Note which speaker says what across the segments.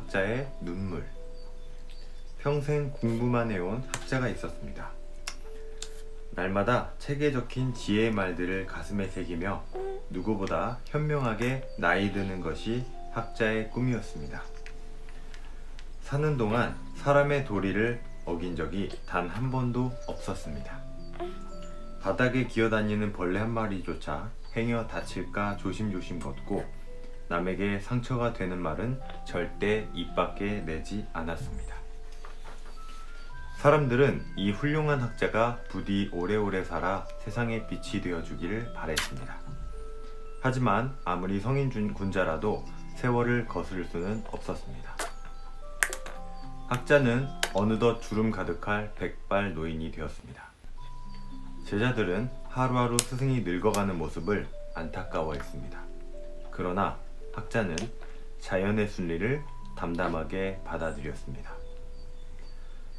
Speaker 1: 학자의 눈물. 평생 공부만 해온 학자가 있었습니다. 날마다 책에 적힌 지혜의 말들을 가슴에 새기며 누구보다 현명하게 나이 드는 것이 학자의 꿈이었습니다. 사는 동안 사람의 도리를 어긴 적이 단 한 번도 없었습니다. 바닥에 기어다니는 벌레 한 마리조차 행여 다칠까 조심조심 걷고 남에게 상처가 되는 말은 절대 입 밖에 내지 않았습니다. 사람들은 이 훌륭한 학자가 부디 오래오래 살아 세상의 빛이 되어주기를 바랬습니다. 하지만 아무리 성인 군자라도 세월을 거스를 수는 없었습니다. 학자는 어느덧 주름 가득할 백발 노인이 되었습니다. 제자들은 하루하루 스승이 늙어가는 모습을 안타까워했습니다. 그러나 학자는 자연의 순리를 담담하게 받아들였습니다.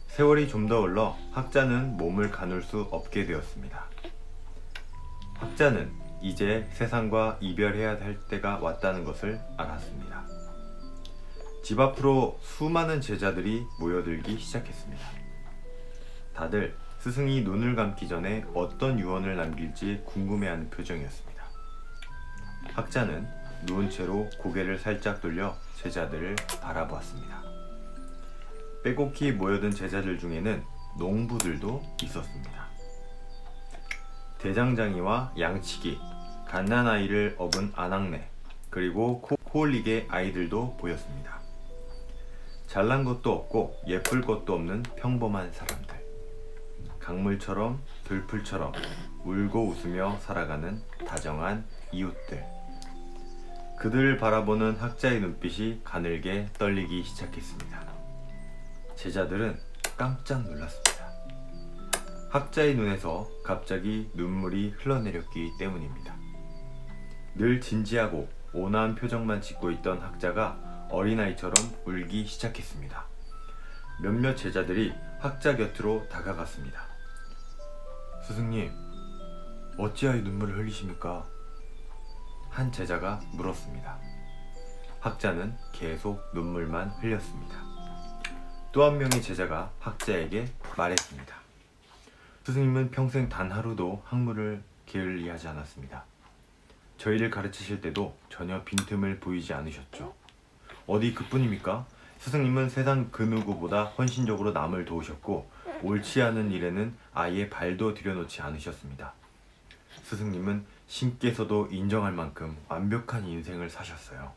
Speaker 1: 세월이 좀 더 흘러 학자는 몸을 가눌 수 없게 되었습니다. 학자는 이제 세상과 이별해야 할 때가 왔다는 것을 알았습니다. 집 앞으로 수많은 제자들이 모여들기 시작했습니다. 다들 스승이 눈을 감기 전에 어떤 유언을 남길지 궁금해하는 표정이었습니다. 학자는 누운 채로 고개를 살짝 돌려 제자들을 바라보았습니다. 빼곡히 모여든 제자들 중에는 농부들도 있었습니다. 대장장이와 양치기, 갓난아이를 업은 아낙네, 그리고 코올리게 아이들도 보였습니다. 잘난 것도 없고 예쁠 것도 없는 평범한 사람들, 강물처럼 들풀처럼 울고 웃으며 살아가는 다정한 이웃들. 그들을 바라보는 학자의 눈빛이 가늘게 떨리기 시작했습니다. 제자들은 깜짝 놀랐습니다. 학자의 눈에서 갑자기 눈물이 흘러내렸기 때문입니다. 늘 진지하고 온화한 표정만 짓고 있던 학자가 어린아이처럼 울기 시작했습니다. 몇몇 제자들이 학자 곁으로 다가갔습니다. 스승님, 어찌하여 눈물을 흘리십니까? 한 제자가 물었습니다. 학자는 계속 눈물만 흘렸습니다. 또 한 명의 제자가 학자에게 말했습니다. 스승님은 평생 단 하루도 학문을 게을리하지 않았습니다. 저희를 가르치실 때도 전혀 빈틈을 보이지 않으셨죠. 어디 그뿐입니까? 스승님은 세상 그 누구보다 헌신적으로 남을 도우셨고 옳지 않은 일에는 아예 발도 들여놓지 않으셨습니다. 스승님은 신께서도 인정할 만큼 완벽한 인생을 사셨어요.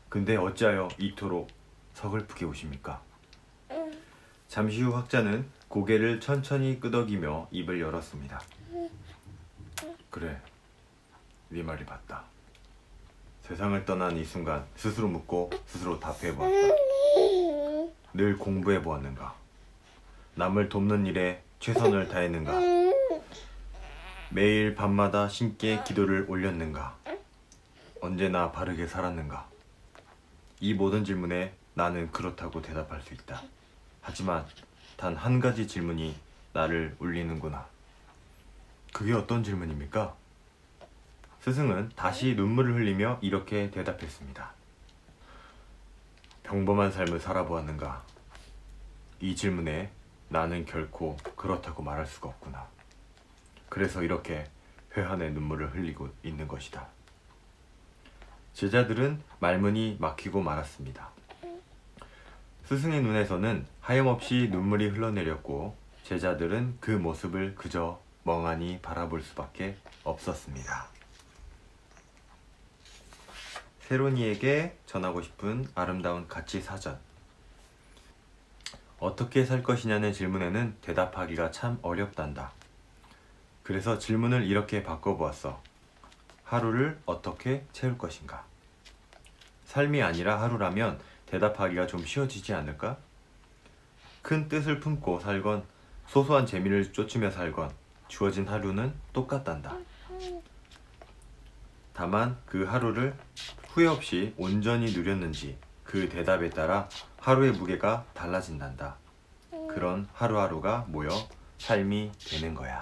Speaker 1: 근데 어찌하여 이토록 서글프게 우십니까? 잠시 후 학자는 고개를 천천히 끄덕이며 입을 열었습니다. 그래, 네 말이 맞다. 세상을 떠난 이 순간 스스로 묻고 스스로 답해보았다. 늘 공부해보았는가? 남을 돕는 일에 최선을 다했는가? 매일 밤마다 신께 기도를 올렸는가? 언제나 바르게 살았는가? 이 모든 질문에 나는 그렇다고 대답할 수 있다. 하지만 단 한 가지 질문이 나를 울리는구나. 그게 어떤 질문입니까? 스승은 다시 눈물을 흘리며 이렇게 대답했습니다. 평범한 삶을 살아보았는가? 이 질문에 나는 결코 그렇다고 말할 수가 없구나. 그래서 이렇게 회한의 눈물을 흘리고 있는 것이다. 제자들은 말문이 막히고 말았습니다. 스승의 눈에서는 하염없이 눈물이 흘러내렸고 제자들은 그 모습을 그저 멍하니 바라볼 수밖에 없었습니다. 세론이에게 전하고 싶은 아름다운 가치 사전. 어떻게 살 것이냐는 질문에는 대답하기가 참 어렵단다. 그래서 질문을 이렇게 바꿔보았어. 하루를 어떻게 채울 것인가? 삶이 아니라 하루라면 대답하기가 좀 쉬워지지 않을까? 큰 뜻을 품고 살건 소소한 재미를 쫓으며 살건 주어진 하루는 똑같단다. 다만 그 하루를 후회 없이 온전히 누렸는지 그 대답에 따라 하루의 무게가 달라진단다. 그런 하루하루가 모여 삶이 되는 거야.